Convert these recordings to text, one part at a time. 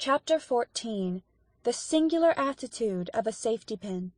Chapter 14. The Singular Attitude of a Safety Pin.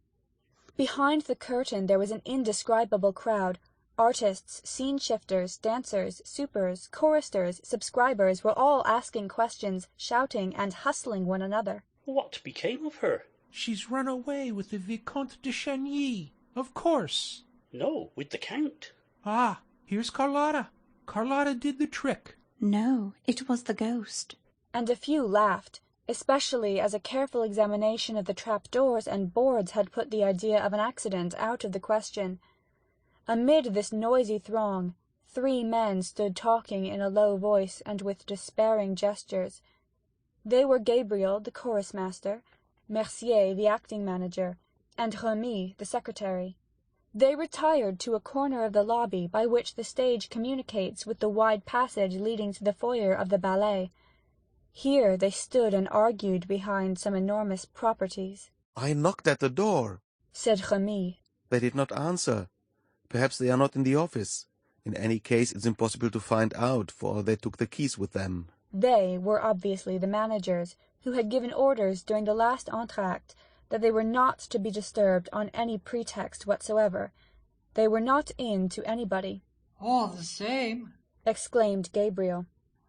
Behind the curtain there was an indescribable crowd. Artists, scene-shifters, dancers, supers, choristers, subscribers were all asking questions, shouting, and hustling one another. What became of her? She's run away with the Vicomte de Chagny, of course. No, with the Count. Ah, here's Carlotta. Carlotta did the trick. No, it was the ghost. And a few laughed, especially as a careful examination of the trap-doors and boards had put the idea of an accident out of the question. Amid this noisy throng, 3 men stood talking in a low voice and with despairing gestures. They were Gabriel, the chorus-master, Mercier, the acting manager, and Remy, the secretary. They retired to a corner of the lobby by which the stage communicates with the wide passage leading to the foyer of the ballet. Here they stood and argued behind some enormous properties. "I knocked at the door," said Remy. "They did not answer. Perhaps they are not in the office. In any case, it's impossible to find out, for they took the keys with them." They were obviously the managers, who had given orders during the last entr'acte that they were not to be disturbed on any pretext whatsoever. They were not in to anybody. "All the same," exclaimed Gabriel,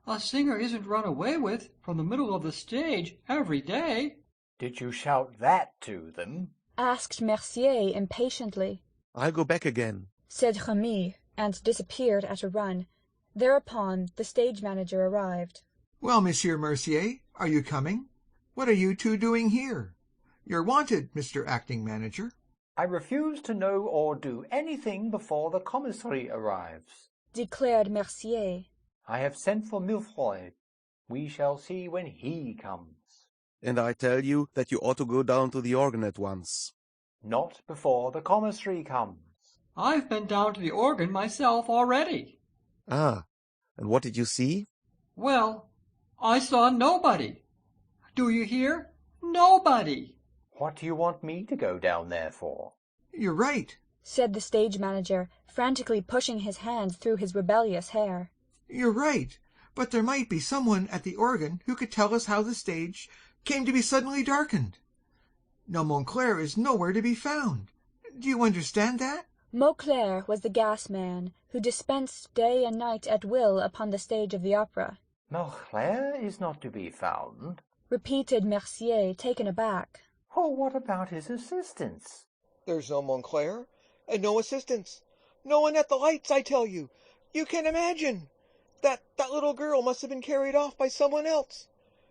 "a singer isn't run away with from the middle of the stage every day." "Did you shout that to them?" asked Mercier impatiently. "I'll go back again," said Remy, and disappeared at a run. Thereupon the stage manager arrived. "Well, Monsieur Mercier, are you coming? What are you two doing here? You're wanted, Mr. Acting Manager." "I refuse to know or do anything before the commissary arrives," declared Mercier. "I have sent for Milfroy. We shall see when he comes." "And I tell you that you ought to go down to the organ at once." "Not before the commissary comes." "I've been down to the organ myself already." "Ah, and what did you see?" "Well, I saw nobody. Do you hear? Nobody." "What do you want me to go down there for?" "You're right," said the stage manager, frantically pushing his hands through his rebellious hair. "You're right, but there might be someone at the organ who could tell us how the stage came to be suddenly darkened. Now Montclair is nowhere to be found. Do you understand that?" Mauclair was the gas-man, who dispensed day and night at will upon the stage of the opera. "Mauclair is not to be found?" repeated Mercier, taken aback. "Oh, what about his assistants?" "There's no Montclair, and no assistants. No one at the lights, I tell you. You can imagine. That little girl must have been carried off by someone else.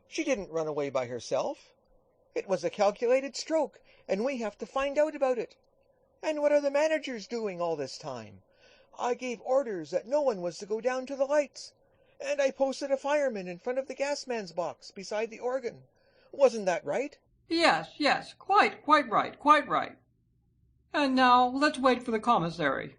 She didn't run away by herself. It was a calculated stroke, and we have to find out about it. And what are the managers doing all this time? I gave orders that no one was to go down to the lights, and I posted a fireman in front of the gasman's box beside the organ. Wasn't that right?" Yes, quite right. And now let's wait for the commissary."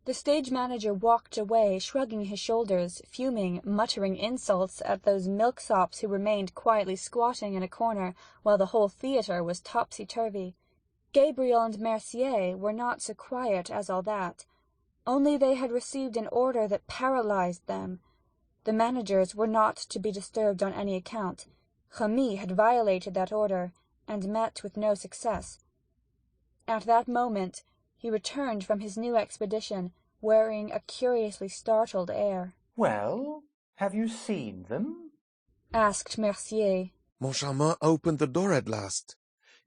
The stage manager walked away, shrugging his shoulders, fuming, muttering insults at those milksops who remained quietly squatting in a corner while the whole theatre was topsy-turvy. Gabriel and Mercier were not so quiet as all that, only they had received an order that paralyzed them. The managers were not to be disturbed on any account. Remy had violated that order, and met with no success. At that moment he returned from his new expedition, wearing a curiously startled air. "Well, have you seen them?" asked Mercier. "Moncharmin opened the door at last.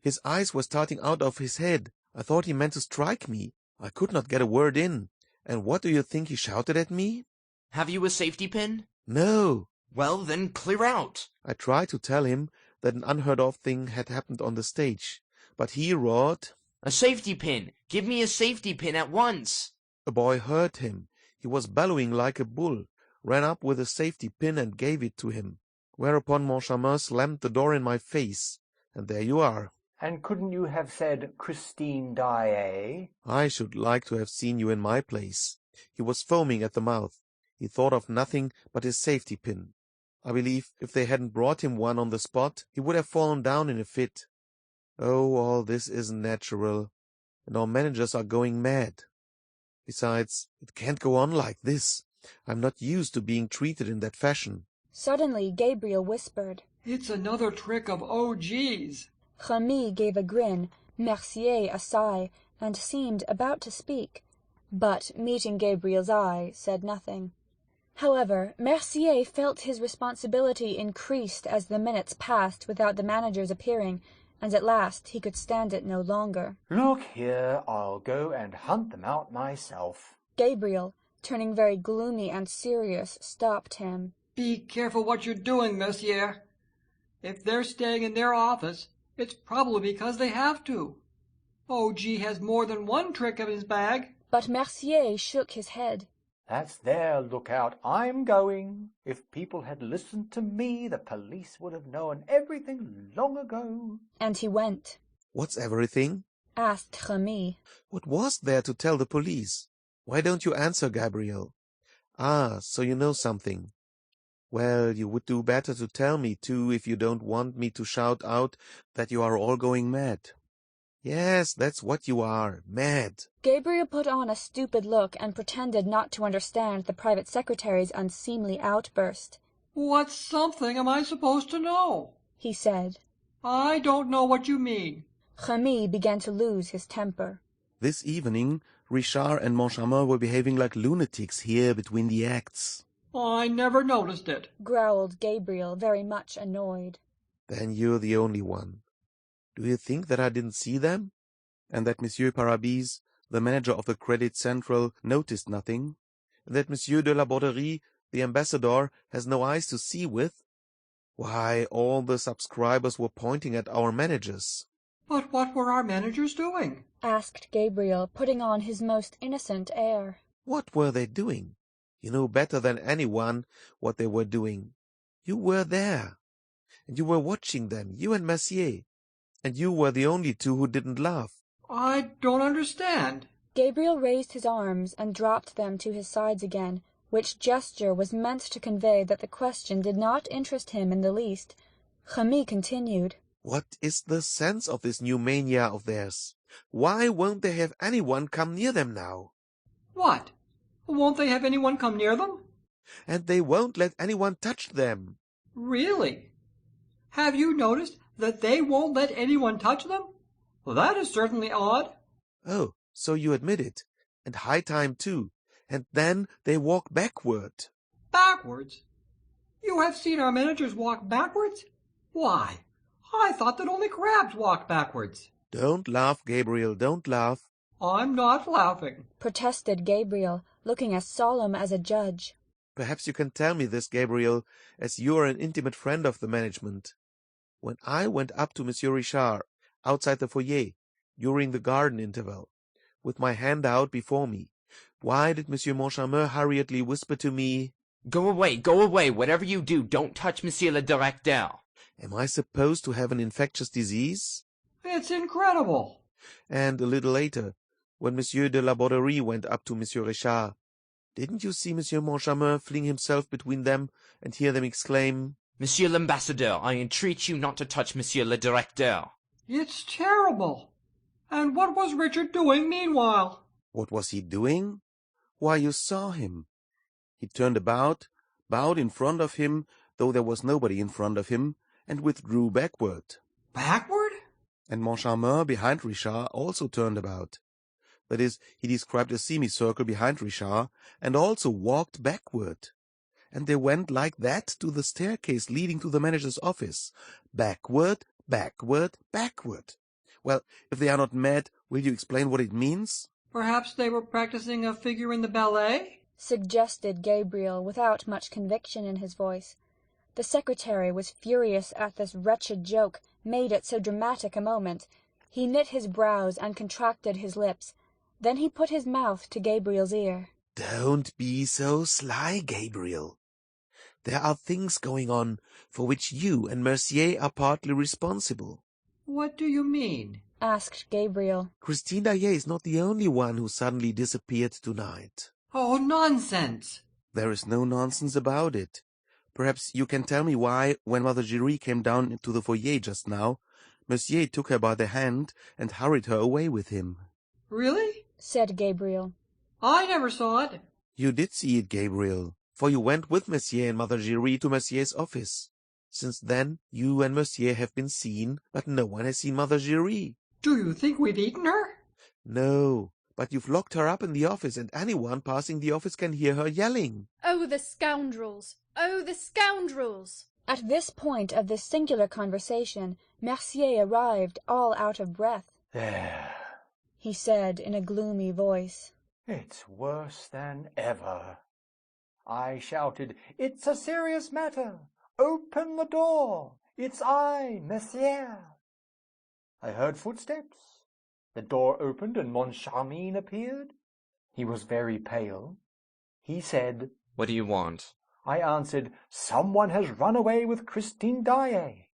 His eyes were starting out of his head. I thought he meant to strike me. I could not get a word in. And what do you think he shouted at me?" "Have you a safety pin?" "No." "Well, then clear out." I tried to tell him that an unheard-of thing had happened on the stage, but he roared, "A safety pin! Give me a safety pin at once!" A boy heard him. He was bellowing like a bull, ran up with a safety pin and gave it to him. Whereupon Moncharmin slammed the door in my face, and there you are. "And couldn't you have said Christine Daae?" I should like to have seen you in my place. He was foaming at the mouth. He thought of nothing but his safety pin. I believe if they hadn't brought him one on the spot, he would have fallen down in a fit. Oh, all this isn't natural, and our managers are going mad. Besides, it can't go on like this. I'm not used to being treated in that fashion." Suddenly Gabriel whispered, It's another trick of O.G.'s. Remy gave a grin, Mercier a sigh, and seemed about to speak, but, meeting Gabriel's eye, said nothing. However, Mercier felt his responsibility increased as the minutes passed without the manager's appearing, and at last he could stand it no longer. Look here, I'll go and hunt them out myself. Gabriel, turning very gloomy and serious, stopped him. Be careful what you're doing, Monsieur. If they're staying in their office, it's probably because they have to. O.G. has more than one trick in his bag. But Mercier shook his head. That's their lookout. I'm going. If people had listened to me, the police would have known everything long ago. And he went. What's everything? Asked Remy. What was there to tell the police? Why don't you answer, Gabriel? Ah, so you know something. Well, you would do better to tell me, too, if you don't want me to shout out that you are all going mad. Yes, that's what you are, mad. Gabriel put on a stupid look and pretended not to understand the private secretary's unseemly outburst. What something am I supposed to know? He said. I don't know what you mean. Remy began to lose his temper. This evening, Richard and Moncharmin were behaving like lunatics here between the acts. I never noticed it, growled Gabriel, very much annoyed. Then you're the only one. Do you think that I didn't see them? And that Monsieur Parabis, the manager of the Credit Central, noticed nothing? And that Monsieur de la Borderie, the ambassador, has no eyes to see with? Why, all the subscribers were pointing at our managers. But what were our managers doing? Asked Gabriel, putting on his most innocent air. What were they doing? You know better than anyone what they were doing. You were there, and you were watching them, you and Mercier, and you were the only two who didn't laugh. I don't understand. Gabriel raised his arms and dropped them to his sides again, which gesture was meant to convey that the question did not interest him in the least. Remy continued. What is the sense of this new mania of theirs? Why won't they have anyone come near them now? What? Won't they have anyone come near them? And they won't let anyone touch them. Really? Have you noticed that they won't let anyone touch them? Well, that is certainly odd. Oh, so you admit it. And high time, too. And then they walk backward. Backwards? You have seen our managers walk backwards? Why, I thought that only crabs walked backwards. Don't laugh, Gabriel, don't laugh. I'm not laughing, protested Gabriel, looking as solemn as a judge. Perhaps you can tell me this, Gabriel, as you are an intimate friend of the management. When I went up to Monsieur Richard, outside the foyer, during the garden interval, with my hand out before me, why did Monsieur Moncharmin hurriedly whisper to me, Go away, whatever you do, don't touch Monsieur le Directeur. Am I supposed to have an infectious disease? It's incredible. And a little later, when Monsieur de la Borderie went up to Monsieur Richard, didn't you see Monsieur Moncharmin fling himself between them and hear them exclaim, Monsieur l'Ambassadeur, I entreat you not to touch Monsieur le Directeur. It's terrible. And what was Richard doing meanwhile? What was he doing? Why, you saw him. He turned about, bowed in front of him, though there was nobody in front of him, and withdrew backward. Backward? And Moncharmin, behind Richard, also turned about. That is, he described a semicircle behind Richard, and also walked backward. And they went like that to the staircase leading to the manager's office. Backward, backward, backward. Well, if they are not mad, will you explain what it means? Perhaps they were practicing a figure in the ballet? Suggested Gabriel, without much conviction in his voice. The secretary was furious at this wretched joke, made at so dramatic a moment. He knit his brows and contracted his lips. Then he put his mouth to Gabriel's ear. Don't be so sly, Gabriel. There are things going on for which you and Mercier are partly responsible. What do you mean? Asked Gabriel. Christine Daae is not the only one who suddenly disappeared tonight. Oh, nonsense! There is no nonsense about it. Perhaps you can tell me why, when Mother Giry came down into the foyer just now, Mercier took her by the hand and hurried her away with him. Really? Said Gabriel. I never saw it. You did see it, Gabriel, for you went with Mercier and Mother Giry to Mercier's office. Since then, you and Monsieur have been seen, but no one has seen Mother Giry. Do you think we've eaten her? No, but you've locked her up in the office, and anyone passing the office can hear her yelling. Oh, the scoundrels! Oh, the scoundrels! At this point of this singular conversation, Mercier arrived, all out of breath. There. He said in a gloomy voice. It's worse than ever. I shouted, "It's a serious matter. Open the door. It's I, Monsieur." I heard footsteps. The door opened and Moncharmin appeared. He was very pale. He said, "What do you want?" I answered, "Someone has run away with Christine Daae."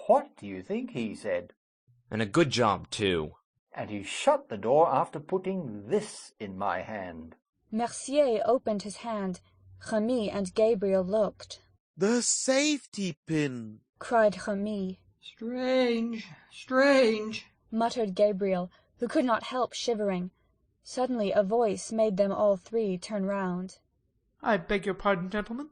"What do you think?" he said. "And a good job, too." And he shut the door after putting this in my hand. Mercier opened his hand. Remy and Gabriel looked. "The safety pin!" cried Remy. Strange, strange, muttered Gabriel, who could not help shivering. Suddenly a voice made them all three turn round. I beg your pardon, gentlemen.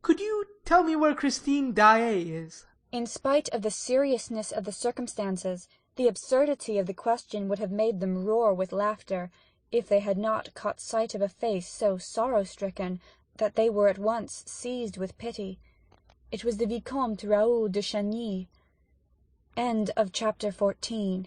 Could you tell me where Christine Daae is? In spite of the seriousness of the circumstances, the absurdity of the question would have made them roar with laughter, if they had not caught sight of a face so sorrow-stricken that they were at once seized with pity. It was the Vicomte Raoul de Chagny. End of chapter 14.